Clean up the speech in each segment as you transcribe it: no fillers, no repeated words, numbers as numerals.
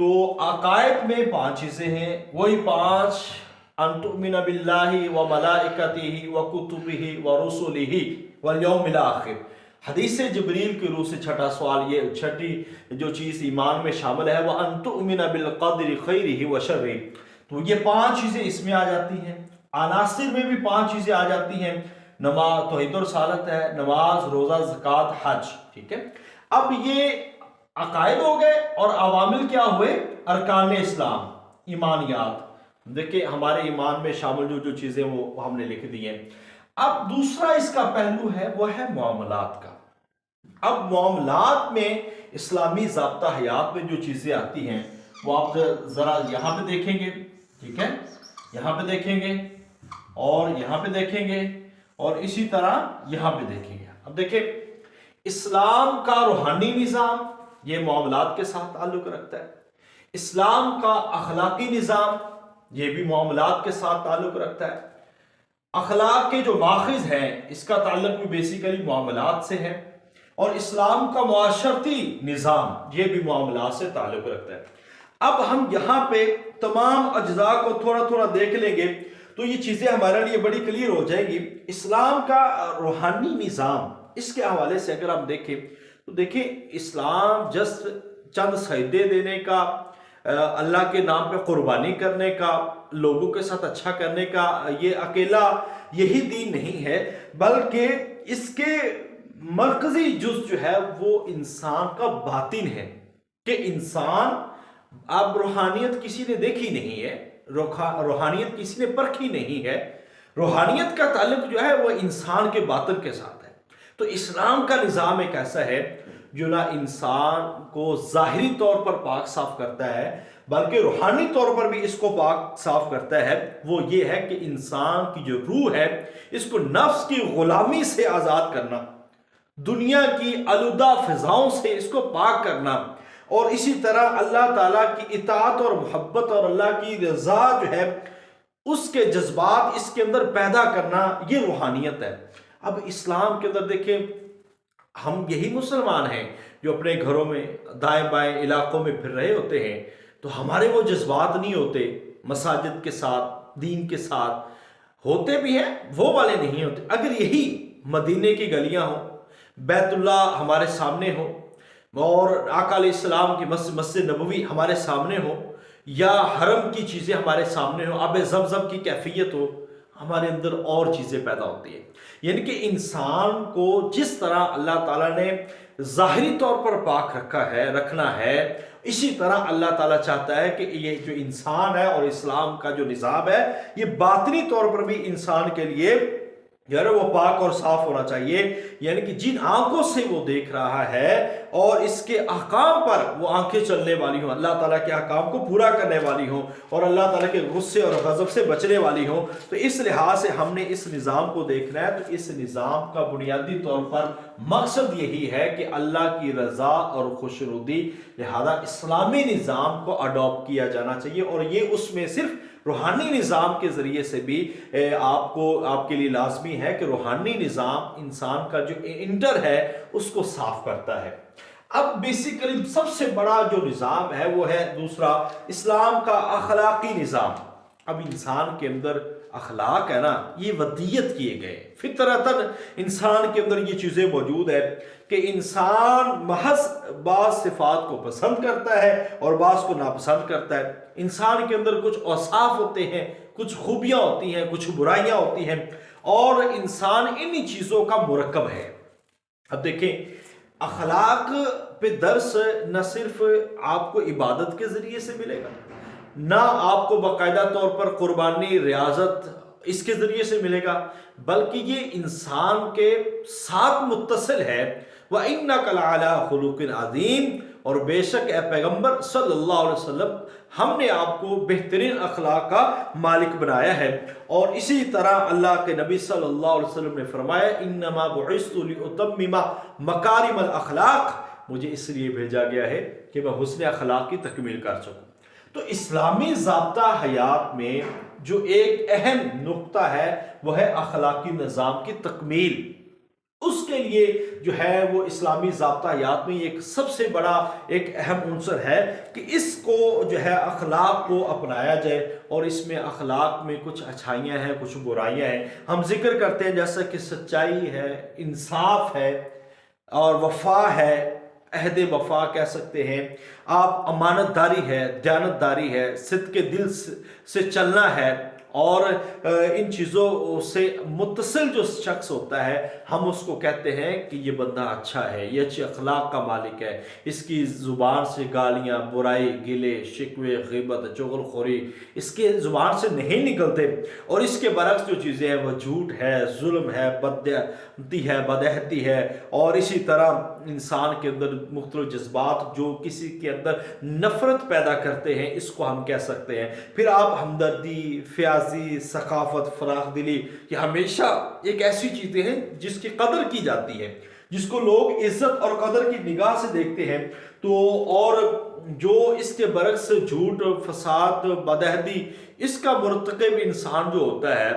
تو عقائد میں 5 چیزیں ہیں، وہی 5: ان تؤمن باللہ و ملائکتہ و کتبہ و رسلہ والیوم الاخر۔ حدیث جبریل کی روح سے چھٹا سوال، یہ چھٹی جو چیز ایمان میں شامل ہے وہ ان تؤمن بالقدر خیرہ و شرہ، تو یہ 5 چیزیں اس میں آ جاتی ہیں۔ عناصر میں بھی 5 چیزیں آ جاتی ہیں، نماز، توحید و رسالت ہے، نماز، روزہ، زکوٰۃ، حج، ٹھیک ہے۔ اب یہ عقائد ہو گئے، اور عوامل کیا ہوئے؟ ارکان اسلام، ایمانیات۔ دیکھیں ہمارے ایمان میں شامل جو چیزیں وہ ہم نے لکھ دی ہیں۔ اب دوسرا اس کا پہلو ہے وہ ہے معاملات کا۔ اب معاملات میں اسلامی ضابطہ حیات میں جو چیزیں آتی ہیں وہ آپ ذرا یہاں پہ دیکھیں گے، ٹھیک ہے، یہاں پہ دیکھیں گے اور یہاں پہ دیکھیں گے اور اسی طرح یہاں پہ دیکھیں گے۔ اب دیکھیں اسلام کا روحانی نظام یہ معاملات کے ساتھ تعلق رکھتا ہے، اسلام کا اخلاقی نظام یہ بھی معاملات کے ساتھ تعلق رکھتا ہے، اخلاق کے جو ماخذ ہیں اس کا تعلق بھی بیسیکلی معاملات سے ہے، اور اسلام کا معاشرتی نظام یہ بھی معاملات سے تعلق رکھتا ہے۔ اب ہم یہاں پہ تمام اجزاء کو تھوڑا تھوڑا دیکھ لیں گے تو یہ چیزیں ہمارے لیے بڑی کلیئر ہو جائیں گی۔ اسلام کا روحانی نظام، اس کے حوالے سے اگر ہم دیکھیں تو دیکھیں اسلام جسٹ چند سجدے دینے کا، اللہ کے نام پہ قربانی کرنے کا، لوگوں کے ساتھ اچھا کرنے کا، یہ اکیلا یہی دین نہیں ہے، بلکہ اس کے مرکزی جز جو ہے وہ انسان کا باطن ہے، کہ انسان، اب روحانیت کسی نے دیکھی نہیں ہے، روحانیت کسی نے پرکھی نہیں ہے، روحانیت کا تعلق جو ہے وہ انسان کے باطن کے ساتھ ہے۔ تو اسلام کا نظام ایک ایسا ہے جو نہ انسان کو ظاہری طور پر پاک صاف کرتا ہے بلکہ روحانی طور پر بھی اس کو پاک صاف کرتا ہے۔ وہ یہ ہے کہ انسان کی جو روح ہے اس کو نفس کی غلامی سے آزاد کرنا، دنیا کی آلودہ فضاؤں سے اس کو پاک کرنا، اور اسی طرح اللہ تعالیٰ کی اطاعت اور محبت اور اللہ کی رضا جو ہے اس کے جذبات اس کے اندر پیدا کرنا، یہ روحانیت ہے۔ اب اسلام کے اندر دیکھیں ہم یہی مسلمان ہیں جو اپنے گھروں میں دائیں بائیں علاقوں میں پھر رہے ہوتے ہیں، تو ہمارے وہ جذبات نہیں ہوتے مساجد کے ساتھ، دین کے ساتھ، ہوتے بھی ہیں وہ والے نہیں ہوتے۔ اگر یہی مدینے کی گلیاں ہوں، بیت اللہ ہمارے سامنے ہو، اور آقا علیہ السلام کی مسجد نبوی ہمارے سامنے ہو، یا حرم کی چیزیں ہمارے سامنے ہو، آب زمزم کی کیفیت ہو، ہمارے اندر اور چیزیں پیدا ہوتی ہیں۔ یعنی کہ انسان کو جس طرح اللہ تعالیٰ نے ظاہری طور پر پاک رکھنا ہے، اسی طرح اللہ تعالیٰ چاہتا ہے کہ یہ جو انسان ہے اور اسلام کا جو نظام ہے یہ باطنی طور پر بھی انسان کے لیے وہ پاک اور صاف ہونا چاہیے۔ یعنی کہ جن آنکھوں سے وہ دیکھ رہا ہے اور اس کے احکام پر وہ آنکھیں چلنے والی ہوں، اللہ تعالیٰ کے احکام کو پورا کرنے والی ہوں اور اللہ تعالیٰ کے غصے اور غضب سے بچنے والی ہوں، تو اس لحاظ سے ہم نے اس نظام کو دیکھنا ہے۔ تو اس نظام کا بنیادی طور پر مقصد یہی ہے کہ اللہ کی رضا اور خوشنودی، لہذا اسلامی نظام کو اڈاپٹ کیا جانا چاہیے، اور یہ اس میں صرف روحانی نظام کے ذریعے سے بھی آپ کے لیے لازمی ہے کہ روحانی نظام انسان کا جو انٹر ہے اس کو صاف کرتا ہے۔ اب بیسیکلی سب سے بڑا جو نظام ہے وہ ہے دوسرا، اسلام کا اخلاقی نظام۔ اب انسان کے اندر اخلاق ہے نا، یہ ودیت کیے گئے، فطرتاً انسان کے اندر یہ چیزیں موجود ہے کہ انسان محض بعض صفات کو پسند کرتا ہے اور بعض کو ناپسند کرتا ہے۔ انسان کے اندر کچھ اوصاف ہوتے ہیں، کچھ خوبیاں ہوتی ہیں، کچھ برائیاں ہوتی ہیں، اور انسان انہی چیزوں کا مرکب ہے۔ اب دیکھیں اخلاق پہ درس نہ صرف آپ کو عبادت کے ذریعے سے ملے گا، نہ آپ کو باقاعدہ طور پر قربانی، ریاضت اس کے ذریعے سے ملے گا، بلکہ یہ انسان کے ساتھ متصل ہے۔ وَإِنَّكَ لَعَلَىٰ خُلُقٍ عَظِيمٍ، اور بے شک اے پیغمبر صلی اللہ علیہ وسلم ہم نے آپ کو بہترین اخلاق کا مالک بنایا ہے۔ اور اسی طرح اللہ کے نبی صلی اللہ علیہ وسلم نے فرمایا انما بعثت لأتمم مکارم الاخلاق، مجھے اس لیے بھیجا گیا ہے کہ میں حسن اخلاق کی تکمیل کر سکوں۔ تو اسلامی ضابطہ حیات میں جو ایک اہم نقطہ ہے وہ ہے اخلاقی نظام کی تکمیل۔ اس کے لیے جو ہے وہ اسلامی ضابطہ حیات میں ایک سب سے بڑا ایک اہم عنصر ہے کہ اس کو جو ہے اخلاق کو اپنایا جائے، اور اس میں اخلاق میں کچھ اچھائیاں ہیں، کچھ برائیاں ہیں۔ ہم ذکر کرتے ہیں جیسا کہ سچائی ہے، انصاف ہے اور وفا ہے، عہد وفا کہہ سکتے ہیں آپ، امانت داری ہے، دیانت داری ہے، صدق دل سے چلنا ہے، اور ان چیزوں سے متصل جو شخص ہوتا ہے ہم اس کو کہتے ہیں کہ یہ بندہ اچھا ہے، یہ اچھے اخلاق کا مالک ہے، اس کی زبان سے گالیاں، برائی، گلے، شکوے، غیبت، چغل خوری اس کے زبان سے نہیں نکلتے، اور اس کے برعکس جو چیزیں ہیں وہ جھوٹ ہے، ظلم ہے، بدعہدی ہے، بدعہدی ہے، اور اسی طرح انسان کے اندر مختلف جذبات جو کسی کے اندر نفرت پیدا کرتے ہیں اس کو ہم کہہ سکتے ہیں۔ پھر آپ ہمدردی، فیاضی، ثقافت، فراخ دلی، یہ ہمیشہ ایک ایسی چیزیں ہیں جس کی قدر کی جاتی ہے، جس کو لوگ عزت اور قدر کی نگاہ سے دیکھتے ہیں، تو اور جو اس کے برعکس جھوٹ، فساد، بدعہدی اس کا مرتکب انسان جو ہوتا ہے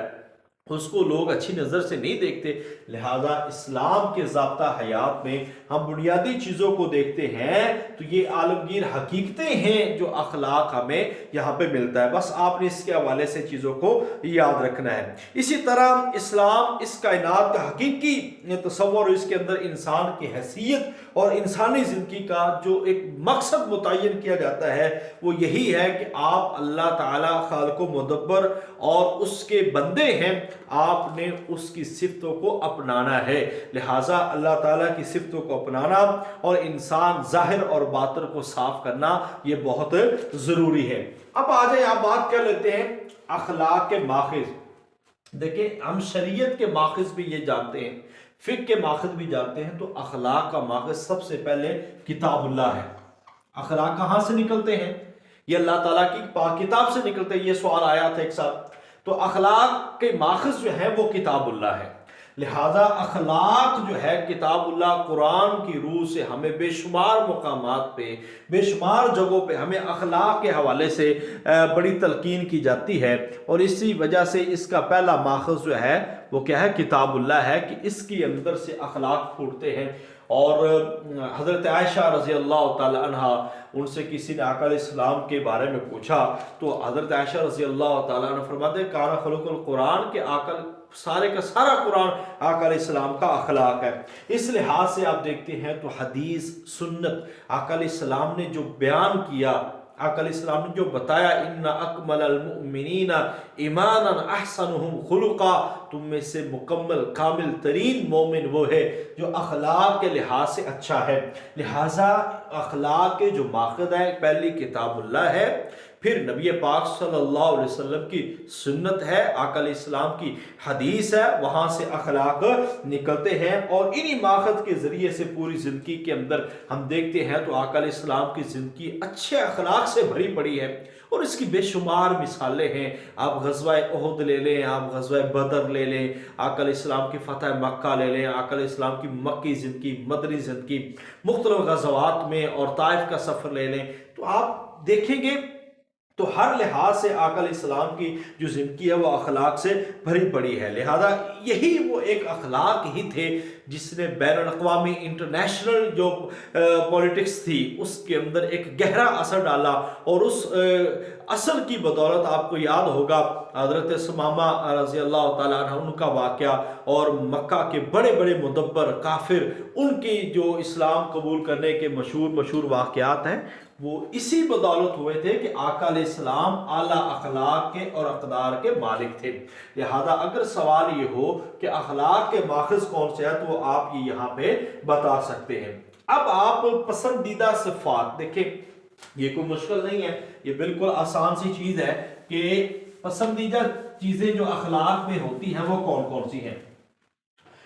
اس کو لوگ اچھی نظر سے نہیں دیکھتے۔ لہذا اسلام کے ضابطہ حیات میں ہم بنیادی چیزوں کو دیکھتے ہیں تو یہ عالمگیر حقیقتیں ہیں جو اخلاق ہمیں یہاں پہ ملتا ہے، بس آپ نے اس کے حوالے سے چیزوں کو یاد رکھنا ہے۔ اسی طرح اسلام اس کائنات کا حقیقی تصور، اس کے اندر انسان کی حیثیت اور انسانی زندگی کا جو ایک مقصد متعین کیا جاتا ہے وہ یہی ہے کہ آپ اللہ تعالیٰ خالق و مدبر اور اس کے بندے ہیں، آپ نے اس کی صفتوں کو اپنانا ہے۔ لہٰذا اللہ تعالیٰ کی صفتوں کو اپنانا اور انسان ظاہر اور باطن کو صاف کرنا یہ بہت ضروری ہے۔ اب آ جائیں آپ بات کر لیتے ہیں اخلاق کے ماخذ۔ دیکھیں ہم شریعت کے ماخذ بھی یہ جانتے ہیں، فقہ کے ماخذ بھی جانتے ہیں، تو اخلاق کا ماخذ سب سے پہلے کتاب اللہ ہے۔ اخلاق کہاں سے نکلتے ہیں؟ یہ اللہ تعالیٰ کی پاک کتاب سے نکلتے ہیں۔ یہ سوال آیا تھا ایک ساتھ، تو اخلاق کے ماخذ جو ہے وہ کتاب اللہ ہے۔ لہذا اخلاق جو ہے کتاب اللہ قرآن کی روح سے ہمیں بے شمار مقامات پہ، بے شمار جگہوں پہ ہمیں اخلاق کے حوالے سے بڑی تلقین کی جاتی ہے، اور اسی وجہ سے اس کا پہلا ماخذ جو ہے وہ کیا ہے؟ کتاب اللہ ہے، کہ اس کے اندر سے اخلاق پھوٹتے ہیں۔ اور حضرت عائشہ رضی اللہ تعالی عنہ، ان سے کسی نے آقا علیہ السلام کے بارے میں پوچھا تو حضرت عائشہ رضی اللہ تعالی عنہ فرماتے ہیں کان خلق القرآن، کہ آقا سارے کا سارا قرآن آقا علیہ السلام کا اخلاق ہے۔ اس لحاظ سے آپ دیکھتے ہیں تو حدیث، سنت، آقا علیہ السلام نے جو بیان کیا، آقا علیہ السلام نے جو بتایا، ان اکمل المؤمنین ایمانا احسنہم خلقا، تم میں سے مکمل کامل ترین مومن وہ ہے جو اخلاق کے لحاظ سے اچھا ہے۔ لہٰذا اخلاق کے جو ماخذ ہے، پہلی کتاب اللہ ہے، پھر نبی پاک صلی اللہ علیہ وسلم کی سنت ہے، آقا علیہ السلام کی حدیث ہے، وہاں سے اخلاق نکلتے ہیں، اور انہی ماخذ کے ذریعے سے پوری زندگی کے اندر ہم دیکھتے ہیں تو آقا علیہ السلام کی زندگی اچھے اخلاق سے بھری پڑی ہے، اور اس کی بے شمار مثالیں ہیں۔ آپ غزوہ احد لے لیں، آپ غزوہ بدر لے لیں، آقا علیہ السلام کی فتح مکہ لے لیں، آقا علیہ السلام کی مکی زندگی، مدنی زندگی، مختلف غزوات میں اور طائف کا سفر لے لیں، تو آپ دیکھیں گے تو ہر لحاظ سے آقا علیہ السلام کی جو زندگی ہے وہ اخلاق سے بھری پڑی ہے۔ لہذا یہی وہ ایک اخلاق ہی تھے جس نے بین الاقوامی انٹرنیشنل جو پولیٹکس تھی اس کے اندر ایک گہرا اثر ڈالا، اور اس اثر کی بدولت آپ کو یاد ہوگا حضرت ثمامہ رضی اللہ تعالیٰ عنہ، ان کا واقعہ، اور مکہ کے بڑے بڑے مدبر کافر، ان کی جو اسلام قبول کرنے کے مشہور واقعات ہیں، وہ اسی بدولت ہوئے تھے کہ آقا علیہ السلام اعلیٰ اخلاق کے اور اقدار کے مالک تھے۔ لہذا اگر سوال یہ ہو کہ اخلاق کے ماخذ کون سے ہے تو آپ یہ یہاں پہ بتا سکتے ہیں۔ اب آپ پسندیدہ صفات دیکھیں، یہ کوئی مشکل نہیں ہے، یہ بالکل آسان سی چیز ہے کہ پسندیدہ چیزیں جو اخلاق میں ہوتی ہیں وہ کون کون سی ہیں۔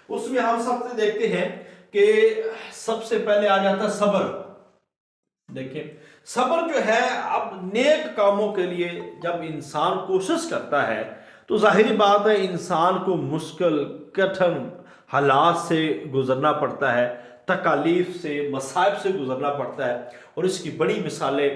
اس میں ہم سب سے دیکھتے ہیں کہ سب سے پہلے آ جاتا ہے صبر۔ دیکھیں صبر جو ہے، اب نیک کاموں کے لیے جب انسان کوشش کرتا ہے تو ظاہری بات ہے انسان کو مشکل کٹھن حالات سے گزرنا پڑتا ہے، تکالیف سے، مصائب سے گزرنا پڑتا ہے، اور اس کی بڑی مثالیں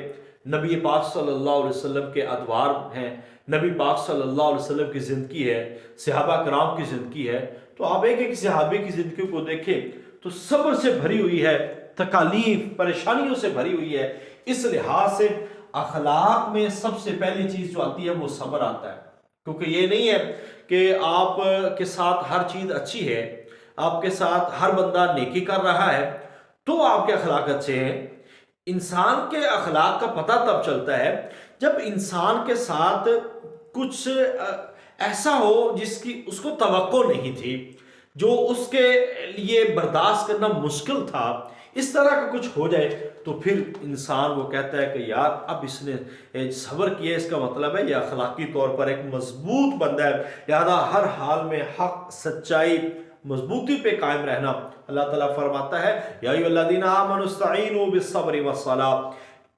نبی پاک صلی اللہ علیہ وسلم کے ادوار ہیں، نبی پاک صلی اللہ علیہ وسلم کی زندگی ہے، صحابہ کرام کی زندگی ہے۔ تو آپ ایک ایک صحابی کی زندگی کو دیکھیں تو صبر سے بھری ہوئی ہے، تکالیف پریشانیوں سے بھری ہوئی ہے۔ اس لحاظ سے اخلاق میں سب سے پہلی چیز جو آتی ہے وہ صبر آتا ہے، کیونکہ یہ نہیں ہے کہ آپ کے ساتھ ہر چیز اچھی ہے، آپ کے ساتھ ہر بندہ نیکی کر رہا ہے تو آپ کے اخلاق اچھے ہیں۔ انسان کے اخلاق کا پتہ تب چلتا ہے جب انسان کے ساتھ کچھ ایسا ہو جس کی اس کو توقع نہیں تھی، جو اس کے لیے برداشت کرنا مشکل تھا، اس طرح کا کچھ ہو جائے تو پھر انسان وہ کہتا ہے کہ یار اب اس نے صبر کیا، اس کا مطلب ہے یہ اخلاقی طور پر ایک مضبوط بندہ ہے۔ لہذا ہر حال میں حق، سچائی، مضبوطی پہ قائم رہنا۔ اللہ تعالیٰ فرماتا ہے یا ایھا الذین آمنوا استعینوا بالصبر والصلاۃ،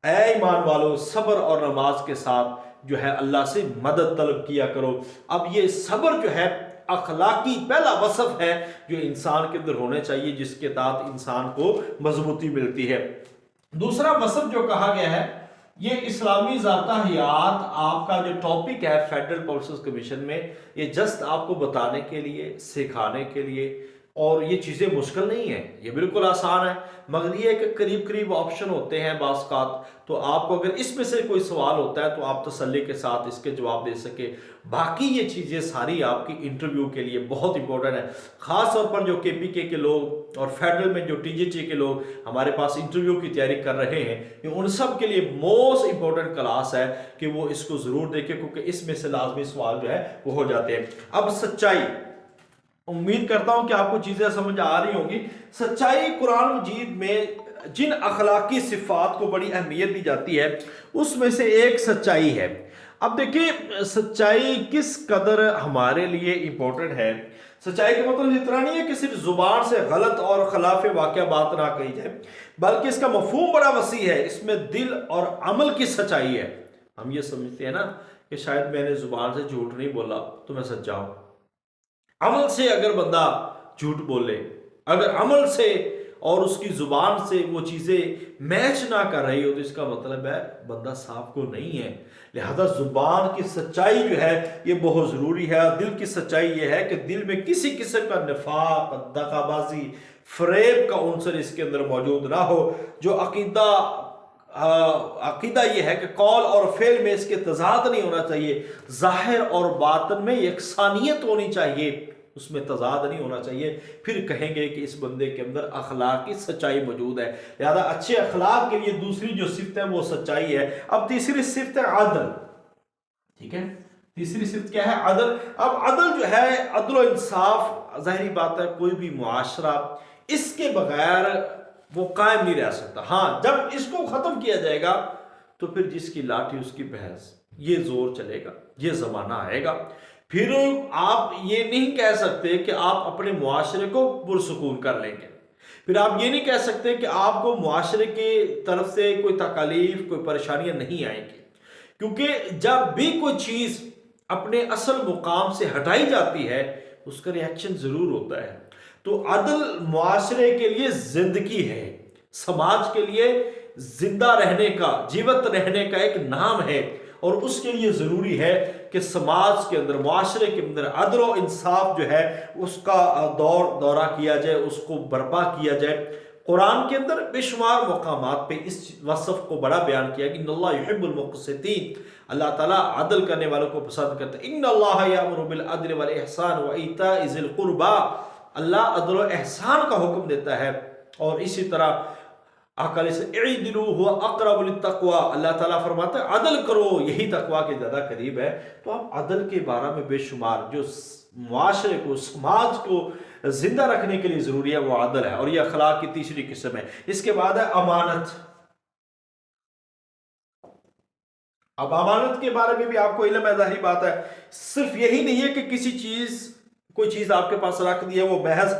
اے ایمان والو صبر اور نماز کے ساتھ جو ہے اللہ سے مدد طلب کیا کرو۔ اب یہ صبر جو ہے اخلاقی پہلا وصف ہے جو انسان کے اندر ہونے چاہیے، جس کے تحت انسان کو مضبوطی ملتی ہے۔ دوسرا وصف جو کہا گیا ہے یہ اسلامی ضابطہ حیات آپ کا جو ٹاپک ہے فیڈرل پبلسز کمیشن میں، یہ جسٹ آپ کو بتانے کے لیے، سکھانے کے لیے، اور یہ چیزیں مشکل نہیں ہیں، یہ بالکل آسان ہے، مگر یہ کہ قریب قریب آپشن ہوتے ہیں بعض اوقات، تو آپ کو اگر اس میں سے کوئی سوال ہوتا ہے تو آپ تسلی کے ساتھ اس کے جواب دے سکے۔ باقی یہ چیزیں ساری آپ کی انٹرویو کے لیے بہت امپورٹنٹ ہے، خاص طور پر جو کے پی کے لوگ اور فیڈرل میں جو ٹی جی ٹی کے لوگ ہمارے پاس انٹرویو کی تیاری کر رہے ہیں، یہ ان سب کے لیے موسٹ امپورٹنٹ کلاس ہے کہ وہ اس کو ضرور دیکھیں، کیونکہ اس میں سے لازمی سوال جو ہے وہ ہو جاتے ہیں۔ اب سچائی، امید کرتا ہوں کہ آپ کو چیزیں سمجھ آ رہی ہوں گی۔ سچائی قرآن مجید میں جن اخلاقی صفات کو بڑی اہمیت دی جاتی ہے اس میں سے ایک سچائی ہے۔ اب دیکھیں سچائی کس قدر ہمارے لیے امپورٹنٹ ہے۔ سچائی کا مطلب اتنا نہیں ہے کہ صرف زبان سے غلط اور خلاف واقعہ بات نہ کہی جائے، بلکہ اس کا مفہوم بڑا وسیع ہے، اس میں دل اور عمل کی سچائی ہے۔ ہم یہ سمجھتے ہیں نا کہ شاید میں نے زبان سے جھوٹ نہیں بولا تو میں سچا ہوں، عمل سے اگر بندہ جھوٹ بولے، اگر عمل سے اور اس کی زبان سے وہ چیزیں میچ نہ کر رہی ہو تو اس کا مطلب ہے بندہ صاف کو نہیں ہے۔ لہذا زبان کی سچائی جو ہے یہ بہت ضروری ہے۔ دل کی سچائی یہ ہے کہ دل میں کسی قسم کا نفاق، دغا بازی، فریب کا عنصر اس کے اندر موجود نہ ہو۔ جو عقیدہ یہ ہے کہ قول اور فعل میں اس کے تضاد نہیں ہونا چاہیے، ظاہر اور باطن میں یکسانیت ہونی چاہیے، اس میں تضاد نہیں ہونا چاہیے، پھر کہیں گے کہ اس بندے کے اندر اخلاقی سچائی موجود ہے۔ لہذا اچھے اخلاق کے لیے دوسری جو صفت ہے وہ سچائی ہے۔ اب تیسری صفت ہے عدل، ٹھیک ہے، تیسری صفت کیا ہے؟ عدل۔ اب عدل جو ہے، عدل و انصاف، ظاہری بات ہے کوئی بھی معاشرہ اس کے بغیر وہ قائم نہیں رہ سکتا۔ ہاں جب اس کو ختم کیا جائے گا تو پھر جس کی لاٹھی اس کی بھینس، یہ زور چلے گا، یہ زمانہ آئے گا۔ پھر آپ یہ نہیں کہہ سکتے کہ آپ اپنے معاشرے کو پرسکون کر لیں گے، پھر آپ یہ نہیں کہہ سکتے کہ آپ کو معاشرے کی طرف سے کوئی تکالیف، کوئی پریشانیاں نہیں آئیں گی، کیونکہ جب بھی کوئی چیز اپنے اصل مقام سے ہٹائی جاتی ہے اس کا ریاکشن ضرور ہوتا ہے۔ تو عدل معاشرے کے لیے زندگی ہے، سماج کے لیے زندہ رہنے کا، جیوت رہنے کا ایک نام ہے، اور اس کے لیے ضروری ہے کہ سماج کے اندر، معاشرے کے اندر عدل و انصاف جو ہے اس کا دورہ کیا جائے، اس کو برپا کیا جائے۔ قرآن کے اندر بے شمار مقامات پہ اس وصف کو بڑا بیان کیا کہ ان اللہ یحب المقسطین، اللہ تعالیٰ عدل کرنے والوں کو پسند کرتا ہے۔ ان اللہ یامر بالعدل والاحسان وایتاء ذی القربى، اللہ عدل و احسان کا حکم دیتا ہے، اور اسی طرح اعلیٰ سے اعدلوا هو اقرب للتقوی، اللہ تعالیٰ فرماتا ہے عدل کرو، یہی تقوی کے زیادہ قریب ہے۔ تو اب عدل کے بارے میں بے شمار جو معاشرے کو، سماج کو زندہ رکھنے کے لیے ضروری ہے وہ عدل ہے، اور یہ اخلاق کی تیسری قسم ہے۔ اس کے بعد ہے امانت۔ اب امانت کے بارے میں بھی آپ کو علم ہے، ظاہری بات ہے، صرف یہی نہیں ہے کہ کوئی چیز آپ کے پاس رکھ دی ہے، وہ محض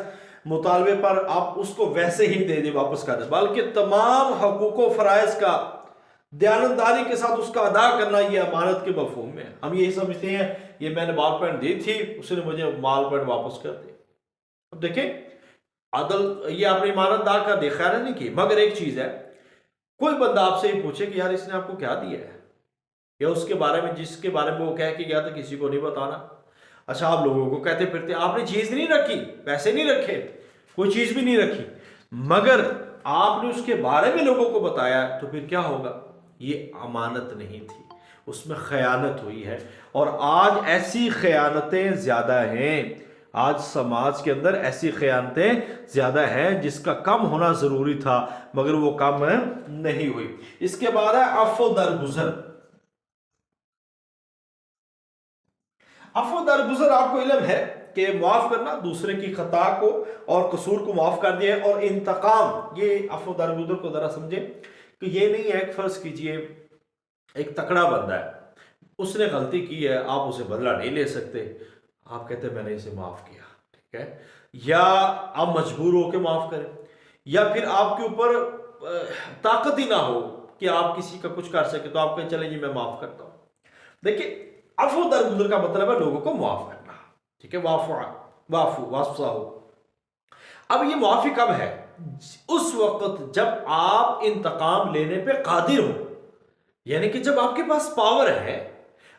مطالبے پر آپ اس کو ویسے ہی دے دیں، واپس کر دیں، بلکہ تمام حقوق و فرائض کا دیانتداری کے ساتھ اس کا ادا کرنا، یہ امانت کے مفہوم میں ہے۔ ہم یہی سمجھتے ہیں یہ میں نے بال پوائنٹ دی تھی، اس نے مجھے بال پوائنٹ واپس کر دی۔ اب دیکھیں عدل، یہ آپ نے امانت ادا کر دی، خیر نہیں کی، مگر ایک چیز ہے، کوئی بندہ آپ سے یہ پوچھے کہ یار اس نے آپ کو کیا دیا ہے، یا اس کے بارے میں جس کے بارے میں وہ کہہ کے گیا تھا کسی کو نہیں بتانا، اچھا آپ لوگوں کو کہتے پھرتے آپ نے چیز نہیں رکھی، پیسے نہیں رکھے، کوئی چیز بھی نہیں رکھی، مگر آپ نے اس کے بارے میں لوگوں کو بتایا، تو پھر کیا ہوگا؟ یہ امانت نہیں تھی، اس میں خیانت ہوئی ہے۔ اور آج ایسی خیانتیں زیادہ ہیں، آج سماج کے اندر ایسی خیانتیں زیادہ ہیں جس کا کم ہونا ضروری تھا مگر وہ کم نہیں ہوئی۔ اس کے بعد ہے عفو درگزر۔ عفو درگزر آپ کو علم ہے کہ معاف کرنا، دوسرے کی خطا کو اور قصور کو معاف کر دیا، اور انتقام، یہ عفو درگزر کو ذرا سمجھے کہ یہ نہیں ہے کہ فرض کیجئے ایک تکڑا بندہ ہے، اس نے غلطی کی ہے، آپ اسے بدلہ نہیں لے سکتے، آپ کہتے ہیں میں نے اسے معاف کیا، ٹھیک ہے، یا آپ مجبور ہو کے معاف کریں، یا پھر آپ کے اوپر طاقت ہی نہ ہو کہ آپ کسی کا کچھ کر سکے تو آپ کہیں چلیں جی میں معاف کرتا ہوں۔ دیکھیں عفو درگزر کا مطلب ہے لوگوں کو معاف کرنا، ٹھیک ہے، وافو۔ اب یہ معافی کب ہے؟ اس وقت جب آپ انتقام لینے پہ قادر ہو، یعنی کہ جب آپ کے پاس پاور ہے،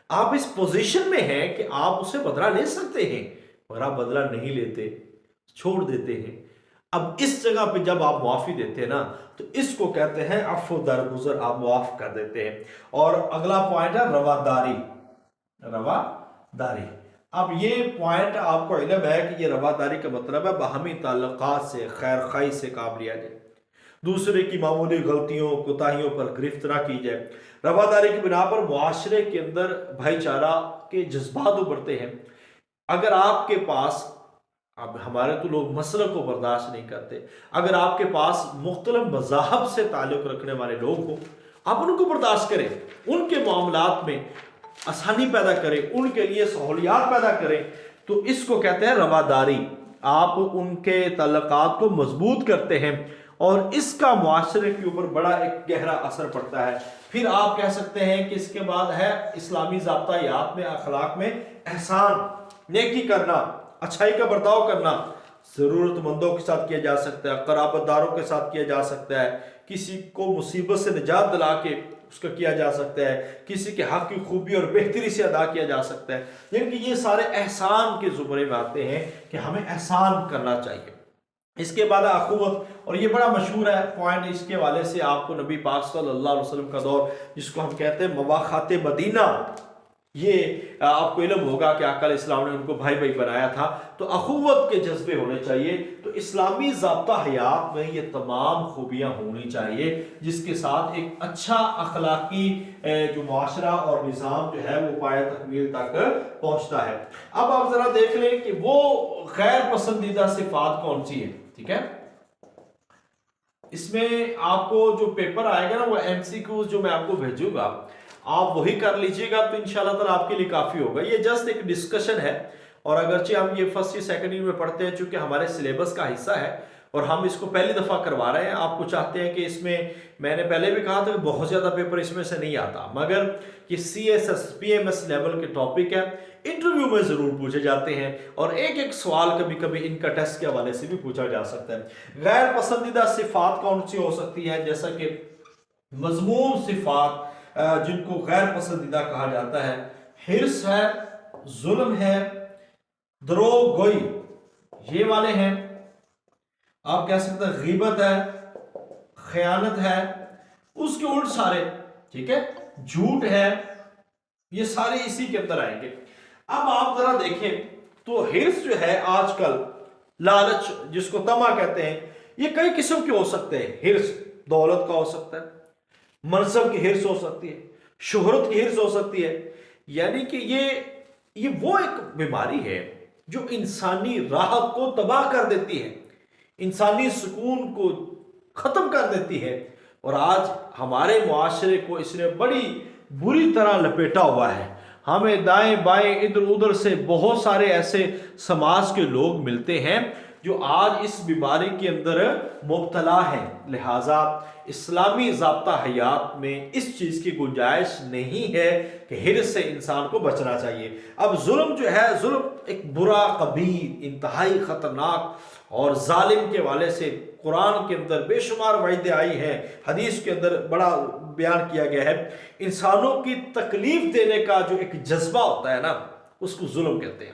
آپ اس پوزیشن میں ہیں کہ آپ اسے بدلہ لے سکتے ہیں، اور آپ بدلہ نہیں لیتے، چھوڑ دیتے ہیں۔ اب اس جگہ پہ جب آپ معافی دیتے ہیں نا، تو اس کو کہتے ہیں عفو درگزر، آپ معاف کر دیتے ہیں۔ اور اگلا پوائنٹ ہے رواداری۔ رواداری، اب یہ پوائنٹ آپ کو علم ہے کہ یہ رواداری کا مطلب ہے باہمی تعلقات سے، خیر خواہی سے کام لیا جائے، دوسرے کی معمولی غلطیوں کوتاہیوں پر گرفت نہ کی جائے۔ رواداری کی بنا پر معاشرے کے اندر بھائی چارہ کے جذبات ابھرتے ہیں۔ اگر آپ کے پاس، اب ہمارے تو لوگ مسلک کو برداشت نہیں کرتے، اگر آپ کے پاس مختلف مذاہب سے تعلق رکھنے والے لوگ ہوں، آپ ان کو برداشت کریں، ان کے معاملات میں آسانی پیدا کریں، ان کے لیے سہولیات پیدا کریں، تو اس کو کہتے ہیں رواداری۔ آپ ان کے تعلقات کو مضبوط کرتے ہیں اور اس کا معاشرے کے اوپر بڑا ایک گہرا اثر پڑتا ہے۔ پھر آپ کہہ سکتے ہیں کہ اس کے بعد ہے اسلامی ضابطہ میں، اخلاق میں احسان، نیکی کرنا، اچھائی کا برتاؤ کرنا، ضرورت مندوں کے ساتھ کیا جا سکتا ہے، قرابت داروں کے ساتھ کیا جا سکتا ہے، کسی کو مصیبت سے نجات دلا کے اس کا کیا جا سکتا ہے، کسی کے حق کی خوبی اور بہتری سے ادا کیا جا سکتا ہے، یعنی کہ یہ سارے احسان کے زمرے میں آتے ہیں کہ ہمیں احسان کرنا چاہیے۔ اس کے بعد اخوت، اور یہ بڑا مشہور ہے پوائنٹ، اس کے والے سے آپ کو نبی پاک صلی اللہ علیہ وسلم کا دور جس کو ہم کہتے ہیں مواخات مدینہ، یہ آپ کو علم ہوگا کہ آقا علیہ السلام نے ان کو بھائی بھائی بنایا تھا، تو اخوت کے جذبے ہونے چاہیے۔ تو اسلامی ضابطہ حیات میں یہ تمام خوبیاں ہونی چاہیے جس کے ساتھ ایک اچھا اخلاقی جو معاشرہ اور نظام جو ہے وہ پایہ تکمیل تک پہنچتا ہے۔ اب آپ ذرا دیکھ لیں کہ وہ غیر پسندیدہ صفات کون سی ہیں، ٹھیک ہے، اس میں آپ کو جو پیپر آئے گا نا وہ ایم سی کیوز جو میں آپ کو بھیجوں گا، آپ وہی کر لیجئے گا تو انشاءاللہ تعالیٰ آپ کے لیے کافی ہوگا۔ یہ جسٹ ایک ڈسکشن ہے، اور اگرچہ ہم یہ فرسٹ یا سیکنڈ ایئر میں پڑھتے ہیں، چونکہ ہمارے سلیبس کا حصہ ہے اور ہم اس کو پہلی دفعہ کروا رہے ہیں، آپ کو چاہتے ہیں کہ اس میں نے پہلے بھی کہا تھا کہ بہت زیادہ پیپر اس میں سے نہیں آتا، مگر یہ C S S P M S level کے ٹاپک ہے، انٹرویو میں ضرور پوچھے جاتے ہیں، اور ایک ایک سوال کبھی کبھی ان کا ٹیسٹ کے حوالے سے بھی پوچھا جا سکتا ہے۔ غیر پسندیدہ صفات کون سی ہو سکتی ہے؟ جیسا کہ مذموم صفات جن کو غیر پسندیدہ کہا جاتا ہے، حرص ہے، ظلم ہے، دروغ گوئی، یہ والے ہیں۔ آپ کہہ سکتے ہیں غیبت ہے، خیانت ہے، اس کے الٹ سارے، ٹھیک ہے، جھوٹ ہے، یہ سارے اسی کے اندر آئیں گے۔ اب آپ ذرا دیکھیں تو حرص جو ہے آج کل، لالچ جس کو طمع کہتے ہیں، یہ کئی قسم کے ہو سکتے ہیں۔ حرص دولت کا ہو سکتا ہے، منصب کی حرص ہو سکتی ہے، شہرت کی حرص ہو سکتی ہے، یعنی کہ یہ وہ ایک بیماری ہے جو انسانی راحت کو تباہ کر دیتی ہے، انسانی سکون کو ختم کر دیتی ہے، اور آج ہمارے معاشرے کو اس نے بڑی بری طرح لپیٹا ہوا ہے۔ ہمیں دائیں بائیں ادھر ادھر سے بہت سارے ایسے سماج کے لوگ ملتے ہیں جو آج اس بیماری کے اندر مبتلا ہیں۔ لہٰذا اسلامی ضابطہ حیات میں اس چیز کی گنجائش نہیں ہے کہ حرص سے انسان کو بچنا چاہیے۔ اب ظلم جو ہے، ظلم ایک برا، قبیح، انتہائی خطرناک اور ظالم کے والے سے قرآن کے اندر بے شمار وعیدیں آئی ہیں، حدیث کے اندر بڑا بیان کیا گیا ہے۔ انسانوں کی تکلیف دینے کا جو ایک جذبہ ہوتا ہے نا، اس کو ظلم کہتے ہیں۔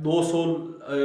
200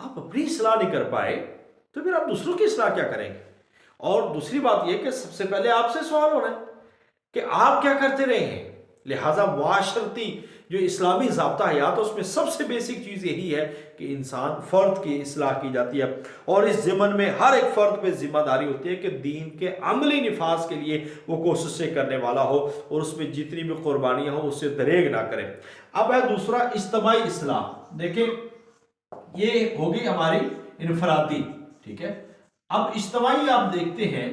آپ اپنی اصلاح نہیں کر پائے تو پھر آپ دوسروں کی اصلاح کیا کریں گے؟ اور دوسری بات یہ کہ سب سے پہلے آپ سے سوال ہو رہا ہے کہ آپ کیا کرتے رہے ہیں۔ لہٰذا معاشرتی جو اسلامی ضابطہ حیات ہے اس میں سب سے بیسک چیز یہی ہے کہ انسان فرد کی اصلاح کی جاتی ہے، اور اس ضمن میں ہر ایک فرد پہ ذمہ داری ہوتی ہے کہ دین کے عملی نفاذ کے لیے وہ کوششیں کرنے والا ہو اور اس میں جتنی بھی قربانیاں ہوں اس سے دریغ نہ کرے۔ اب ہے دوسرا اجتماعی اصلاح۔ دیکھیں یہ ہوگی ہماری انفرادی، ٹھیک ہے۔ اب اجتماعی آپ دیکھتے ہیں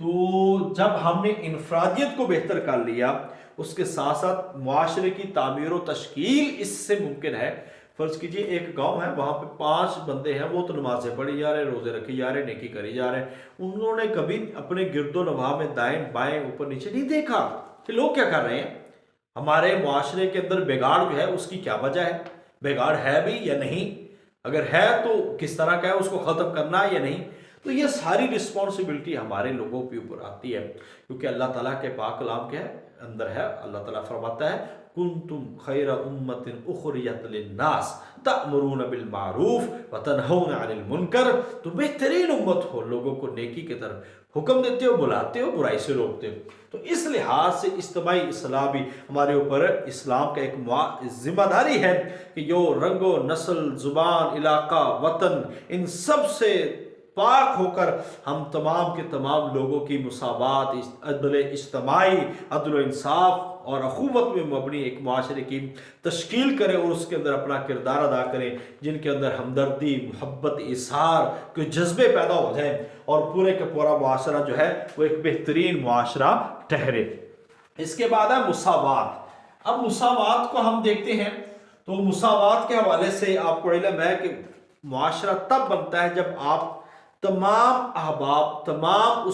تو جب ہم نے انفرادیت کو بہتر کر لیا، اس کے ساتھ ساتھ معاشرے کی تعمیر و تشکیل اس سے ممکن ہے۔ فرض کیجئے ایک گاؤں ہے، وہاں پہ 5 بندے ہیں، وہ تو نمازیں پڑھی جا رہے، روزے رکھی جا رہے، نیکی کری جا رہے، انہوں نے کبھی اپنے گرد و نواح میں دائیں بائیں اوپر نیچے نہیں دیکھا کہ لوگ کیا کر رہے ہیں، ہمارے معاشرے کے اندر بگاڑ جو ہے اس کی کیا وجہ ہے، بگاڑ ہے بھی یا نہیں، اگر ہے تو کس طرح کا ہے، اس کو ختم کرنا ہے یا نہیں۔ تو یہ ساری رسپانسبلٹی ہمارے لوگوں کے اوپر آتی ہے، کیونکہ اللہ تعالیٰ کے پاک کلام کے اندر ہے، اللہ تعالیٰ فرماتا ہے کنتم خیر امت اخرجت للناس تأمرون بالمعروف وتنہون عن المنکر، تو بہترین امت ہو، لوگوں کو نیکی کی طرف حکم دیتے ہو، بلاتے ہو، برائی سے روکتے ہو۔ تو اس لحاظ سے اجتماعی اصلاح بھی ہمارے اوپر اسلام کا ایک ذمہ داری ہے کہ جو رنگ و نسل، زبان، علاقہ، وطن، ان سب سے پاک ہو کر ہم تمام کے تمام لوگوں کی مساوات، عدل اجتماعی، عدل و انصاف اور اخوت میں مبنی ایک معاشرے کی تشکیل کریں اور اس کے اندر اپنا کردار ادا کریں، جن کے اندر ہمدردی، محبت، اظہار کے جذبے پیدا ہو جائیں اور پورے کا پورا معاشرہ جو ہے وہ ایک بہترین معاشرہ ٹھہرے۔ اس کے بعد ہے مساوات۔ اب مساوات کو ہم دیکھتے ہیں تو مساوات کے حوالے سے آپ کو علم ہے کہ معاشرہ تب بنتا ہے جب آپ تمام احباب، تمام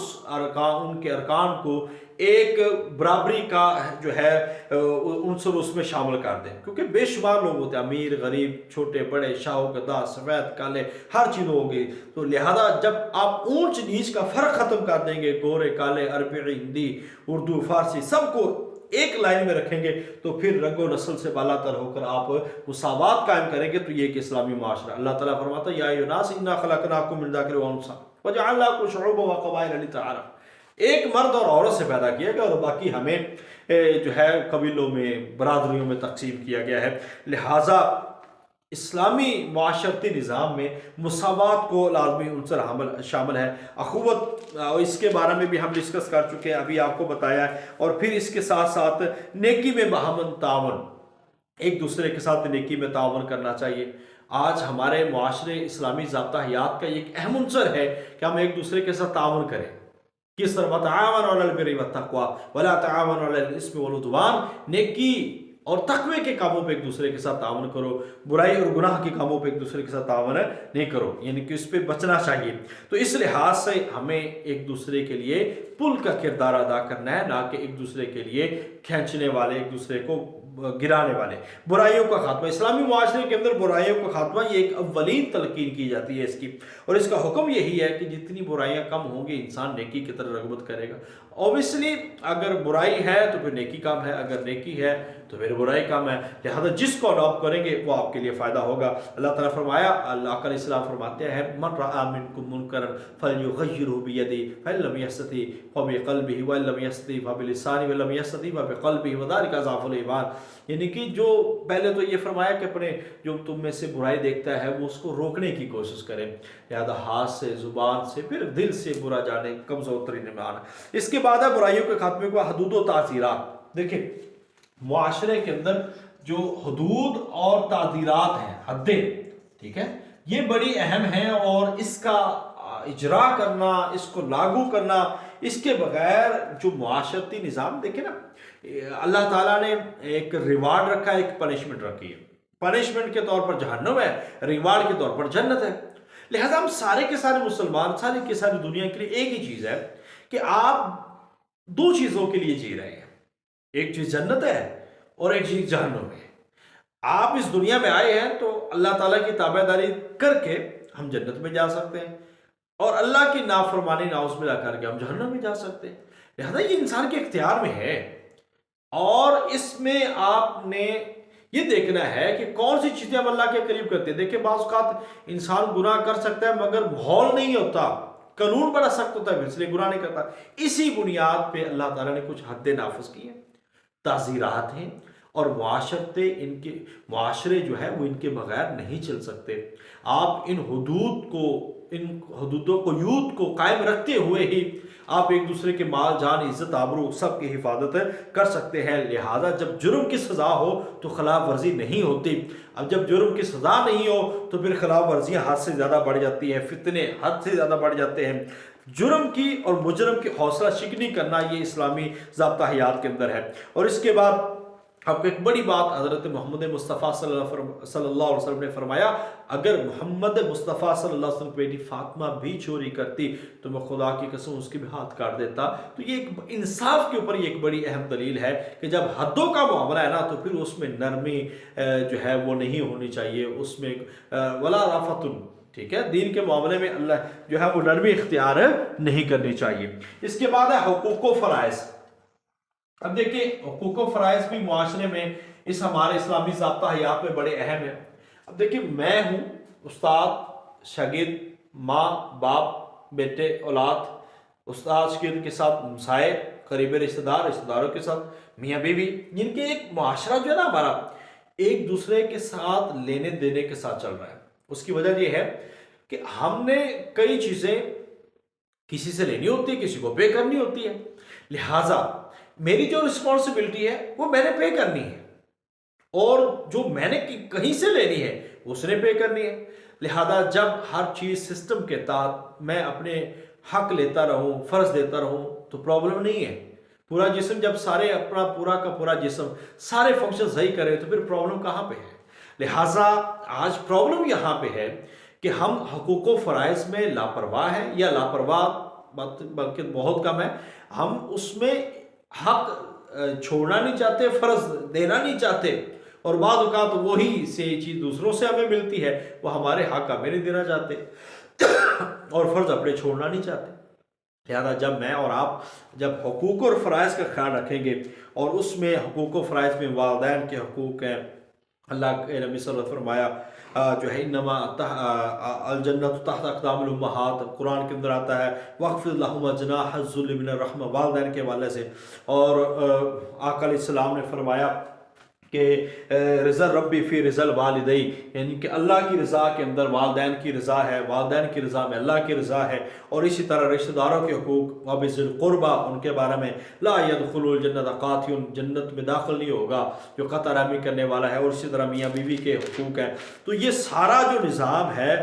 ان کے ارکان کو ایک برابری کا جو ہے عنصر اس میں شامل کر دیں، کیونکہ بے شمار لوگ ہوتے ہیں، امیر، غریب، چھوٹے بڑے، شاہ و گدا، سفید کالے، ہر چیز ہوگی۔ تو لہذا جب آپ اونچ نیچ کا فرق ختم کر دیں گے، گورے کالے، عربی، ہندی، اردو، فارسی، سب کو ایک لائن میں رکھیں گے تو پھر رنگ و نسل سے بالا تر ہو کر آپ مساوات قائم کریں گے، تو یہ ایک اسلامی معاشرہ۔ اللہ تعالیٰ فرماتا ہے یا ایھا الناس انا خلقناکم من ذکر و انثی وجعلناکم شعوبا وقبائل لتعارفوا، ایک مرد اور عورت سے پیدا کیا گیا اور باقی ہمیں جو ہے قبیلوں میں، برادریوں میں تقسیم کیا گیا ہے۔ لہٰذا اسلامی معاشرتی نظام میں مساوات کو لازمی عنصر شامل ہے۔ اخوت، اس کے بارے میں بھی ہم ڈسکس کر چکے ہیں، ابھی آپ کو بتایا ہے۔ اور پھر اس کے ساتھ ساتھ نیکی میں باہمن تعاون، ایک دوسرے کے ساتھ نیکی میں تعاون کرنا چاہیے۔ آج ہمارے معاشرے اسلامی ضابطہ حیات کا ایک اہم عنصر ہے کہ ہم ایک دوسرے کے ساتھ تعاون کریں۔ کس طرح وتعاونوا علی البر والتقوی ولا تعاونوا علی الاثم والعدوان، نیکی اور تقوی کے کاموں پہ ایک دوسرے کے ساتھ تعاون کرو، برائی اور گناہ کے کاموں پہ ایک دوسرے کے ساتھ تعاون نہیں کرو، یعنی کہ اس پہ بچنا چاہیے۔ تو اس لحاظ سے ہمیں ایک دوسرے کے لیے پل کا کردار ادا کرنا ہے، نہ کہ ایک دوسرے کے لیے کھینچنے والے، ایک دوسرے کو گرانے والے۔ برائیوں کا خاتمہ، اسلامی معاشرے کے اندر برائیوں کا خاتمہ یہ ایک اولین تلقین کی جاتی ہے اس کی، اور اس کا حکم یہی ہے کہ جتنی برائیاں کم ہوں گی انسان نیکی کی طرف رغبت کرے گا۔ اوبیسلی اگر برائی ہے تو پھر نیکی کم ہے، اگر نیکی ہے تو پھر برائی کم ہے، لہذا جس کو اڈاپٹ کریں گے وہ آپ کے لیے فائدہ ہوگا۔ اللہ تعالیٰ فرمایا، اللہ علیہ السلام فرماتے ہیں من رأى منکم منکرا فلیغیرہ بیدہ فإن لم یستطع فبقلبہ وإن لم یستطع فبلسانہ وإن لم یستطع فبقلبہ وذلک اضعف الایمان، یعنی کہ جو پہلے تو یہ فرمایا کہ اپنے جو تم میں سے برائی دیکھتا ہے وہ اس کو روکنے کی کوشش کرے، لہذا ہاتھ سے، زبان سے، پھر دل سے برا جانے کمزور ترین ایمان۔ اس کے بعد ہے برائیوں کے خاتمے کو حدود و تعزیرات۔ دیکھیں معاشرے کے اندر جو حدود اور تعزیرات ہیں، حدیں، ٹھیک ہے، یہ بڑی اہم ہیں، اور اس کا اجرا کرنا، اس کو لاگو کرنا، اس کے بغیر جو معاشرتی نظام، دیکھیں نا اللہ تعالیٰ نے ایک ریوارڈ رکھا ہے، ایک پنشمنٹ رکھی ہے، پنشمنٹ کے طور پر جہنم ہے، ریوارڈ کے طور پر جنت ہے۔ لہذا ہم سارے کے سارے مسلمان، ساری کی ساری دنیا کے لیے ایک ہی چیز ہے کہ آپ دو چیزوں کے لیے جی رہے ہیں، ایک چیز جنت ہے اور ایک چیز جہنم ہے۔ آپ اس دنیا میں آئے ہیں تو اللہ تعالیٰ کی تابعداری کر کے ہم جنت میں جا سکتے ہیں، اور اللہ کی نافرمانی ناؤز باللہ کر کے ہم جہنم میں جا سکتے ہیں۔ لہذا یہ انسان کے اختیار میں ہے، اور اس میں آپ نے یہ دیکھنا ہے کہ کون سی چیزیں ہم اللہ کے قریب کرتے ہیں۔ دیکھیں بعض اوقات انسان گناہ کر سکتا ہے مگر ماحول نہیں ہوتا، قانون بڑا سخت ہوتا ہے، اس لیے گناہ نہیں کرتا۔ اسی بنیاد پہ اللہ تعالیٰ نے کچھ حدیں نافذ کی ہیں، تعزیرات ہیں، اور معاشرے جو ہے وہ ان کے بغیر نہیں چل سکتے۔ آپ ان حدود و قیود کو قائم رکھتے ہوئے ہی آپ ایک دوسرے کے مال جان عزت آبرو سب کی حفاظت کر سکتے ہیں۔ لہذا جب جرم کی سزا ہو تو خلاف ورزی نہیں ہوتی، اب جب جرم کی سزا نہیں ہو تو پھر خلاف ورزیاں حد سے زیادہ بڑھ جاتی ہیں، فتنے حد سے زیادہ بڑھ جاتے ہیں۔ جرم کی اور مجرم کی حوصلہ شکنی کرنا یہ اسلامی ضابطہ حیات کے اندر ہے۔ اور اس کے بعد آپ کو ایک بڑی بات حضرت محمد مصطفیٰ صلی اللہ علیہ وسلم نے فرمایا، اگر محمد مصطفیٰ صلی اللہ علیہ وسلم کی بیٹی فاطمہ بھی چوری کرتی تو میں خدا کی قسم اس کے بھی ہاتھ کاٹ دیتا۔ تو یہ ایک انصاف کے اوپر یہ ایک بڑی اہم دلیل ہے کہ جب حدوں کا معاملہ ہے نا تو پھر اس میں نرمی جو ہے وہ نہیں ہونی چاہیے، اس میں ولا رافتن، ٹھیک ہے، دین کے معاملے میں اللہ جو ہے وہ نرمی اختیار نہیں کرنی چاہیے۔ اس کے بعد ہے حقوق و فرائض۔ اب دیکھیں حقوق و فرائض بھی معاشرے میں اس ہمارے اسلامی ضابطہ حیات میں بڑے اہم ہیں۔ اب دیکھیں میں ہوں استاد، شاگرد، ماں باپ، بیٹے اولاد، استاد شاگرد کے ساتھ ہمسائے، قریبی رشتہ دار، رشتہ داروں کے ساتھ میاں بیوی، جن کے ایک معاشرہ جو ہے نا ہمارا ایک دوسرے کے ساتھ لینے دینے کے ساتھ چل رہا ہے۔ اس کی وجہ یہ ہے کہ ہم نے کئی چیزیں کسی سے لینی ہوتی ہے، کسی کو پے کرنی ہوتی ہے، لہٰذا میری جو رسپانسبلٹی ہے وہ میں نے پے کرنی ہے، اور جو میں نے کہیں سے لینی ہے اس نے پے کرنی ہے۔ لہذا جب ہر چیز سسٹم کے تحت میں اپنے حق لیتا رہوں، فرض دیتا رہوں تو پرابلم نہیں ہے۔ پورا جسم جب سارے اپنا پورا کا پورا جسم سارے فنکشن صحیح کرے تو پھر پرابلم کہاں پہ ہے؟ لہٰذا آج پرابلم یہاں پہ ہے کہ ہم حقوق و فرائض میں لاپرواہ ہیں، یا لاپرواہ بلکہ بہت کم ہے، ہم اس میں حق چھوڑنا نہیں چاہتے، فرض دینا نہیں چاہتے، اور بعض اوقات وہی سے چیز دوسروں سے ہمیں ملتی ہے وہ ہمارے حق ہمیں نہیں دینا چاہتے اور فرض اپنے چھوڑنا نہیں چاہتے۔ لہذا جب میں اور آپ جب حقوق اور فرائض کا خیال رکھیں گے، اور اس میں حقوق و فرائض میں والدین کے حقوق ہیں، اللہ کے نبی صلی اللہ علیہ وسلم فرمایا جو ہے انما الجنت تحت اقدام الامہات، قرآن کے اندر آتا ہے وَاخْفِضْ لَهُمَا جَنَاحَ الذُّلِّ مِنَ الرَّحْمَةِ، والدین کے حوالے سے۔ اور آقا علیہ السلام نے فرمایا کہ رضا ربی فی رضا الوالدین، یعنی کہ اللہ کی رضا کے اندر والدین کی رضا ہے، والدین کی رضا میں اللہ کی رضا ہے۔ اور اسی طرح رشتہ داروں کے حقوق، وَبِذِي الْقُرْبَى، ان کے بارے میں لا يدخل الجنت قاطع، جنت میں داخل نہیں ہوگا جو قطع رحمی کرنے والا ہے۔ اور اسی طرح میاں بیوی کے حقوق ہیں۔ تو یہ سارا جو نظام ہے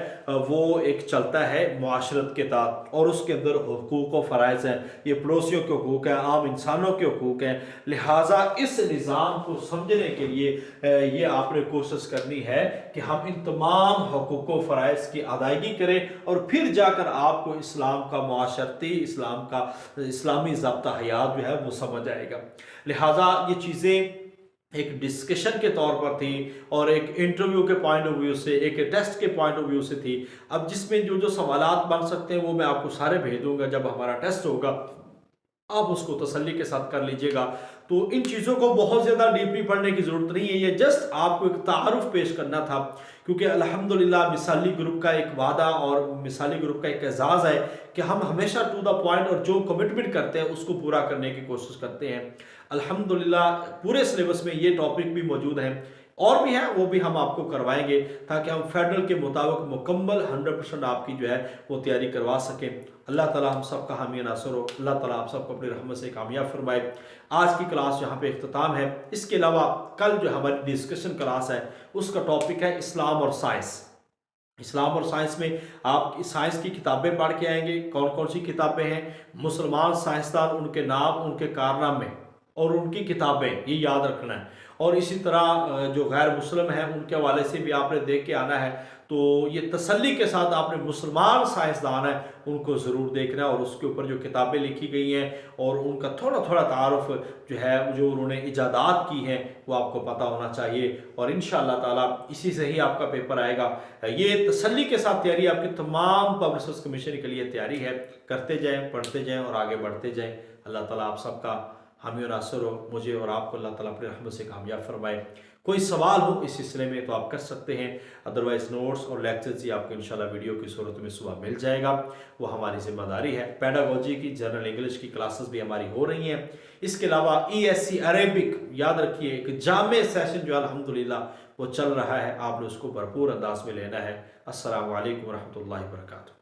وہ ایک چلتا ہے معاشرت کے تحت، اور اس کے اندر حقوق و فرائض ہیں، یہ پڑوسیوں کے حقوق ہیں، عام انسانوں کے حقوق ہیں۔ لہٰذا اس نظام کو سمجھنے کے لیے یہ آپ نے کوشش کرنی ہے کہ ہم ان تمام حقوق و فرائض کی ادائیگی کریں، اور پھر جا کر آپ کو اسلام کا معاشرتی، اسلام کا اسلامی ضابطہ حیات جو ہے وہ سمجھ آئے گا۔ لہٰذا یہ چیزیں ایک ڈسکشن کے طور پر تھی، اور ایک انٹرویو کے پوائنٹ آف ویو سے، ایک ٹیسٹ کے پوائنٹ آف ویو سے تھی۔ اب جس میں جو سوالات بن سکتے ہیں وہ میں آپ کو سارے بھیج دوں گا جب ہمارا ٹیسٹ ہوگا، آپ اس کو تسلی کے ساتھ کر لیجئے گا۔ تو ان چیزوں کو بہت زیادہ ڈیپلی پڑھنے کی ضرورت نہیں ہے، یہ جسٹ آپ کو ایک تعارف پیش کرنا تھا، کیونکہ الحمدللہ مثالی گروپ کا ایک وعدہ اور مثالی گروپ کا ایک اعزاز ہے کہ ہم ہمیشہ ٹو دا پوائنٹ اور جو کمٹمنٹ کرتے ہیں اس کو پورا کرنے کی کوشش کرتے ہیں۔ الحمدللہ پورے سلیبس میں یہ ٹاپک بھی موجود ہیں، اور بھی ہیں، وہ بھی ہم آپ کو کروائیں گے تاکہ ہم فیڈرل کے مطابق مکمل 100% آپ کی جو ہے وہ تیاری کروا سکیں۔ اللہ تعالیٰ ہم سب کا حامی ناصر ہو، اللہ تعالیٰ آپ سب کو اپنی رحمت سے کامیاب فرمائے۔ آج کی کلاس یہاں پہ اختتام ہے۔ اس کے علاوہ کل جو ہماری ڈسکشن کلاس ہے اس کا ٹاپک ہے اسلام اور سائنس۔ اسلام اور سائنس میں آپ سائنس کی کتابیں پڑھ کے آئیں گے۔ کون کون سی کتابیں ہیں؟ مسلمان سائنسدان، ان کے نام، ان کے کارنامے اور ان کی کتابیں، یہ یاد رکھنا ہے۔ اور اسی طرح جو غیر مسلم ہیں ان کے حوالے سے بھی آپ نے دیکھ کے آنا ہے۔ تو یہ تسلی کے ساتھ آپ نے مسلمان سائنسدان ہیں ان کو ضرور دیکھنا ہے، اور اس کے اوپر جو کتابیں لکھی گئی ہیں اور ان کا تھوڑا تھوڑا تعارف جو ہے جو انہوں نے ایجادات کی ہیں وہ آپ کو پتہ ہونا چاہیے، اور انشاءاللہ تعالیٰ اسی سے ہی آپ کا پیپر آئے گا۔ یہ تسلی کے ساتھ تیاری آپ کی تمام پبلک سروس کمیشن کے لیے تیاری ہے۔ کرتے جائیں، پڑھتے جائیں اور آگے بڑھتے جائیں۔ اللہ تعالیٰ آپ سب کا حامی و ناصر ہو، مجھے اور آپ کو اللہ تعالیٰ اپنے رحمت سے کامیاب فرمائے۔ کوئی سوال ہو اس سلسلے میں تو آپ کر سکتے ہیں، ادروائز نوٹس اور لیکچرز یہ آپ کو انشاءاللہ ویڈیو کی صورت میں صبح مل جائے گا، وہ ہماری ذمہ داری ہے۔ پیڈاگوجی کی جنرل انگلش کی کلاسز بھی ہماری ہو رہی ہیں، اس کے علاوہ ESC عربک یاد رکھیے ایک جامع سیشن جو الحمدللہ وہ چل رہا ہے، آپ نے اس کو بھرپور انداز میں لینا ہے۔ السلام علیکم ورحمۃ اللہ وبرکاتہ۔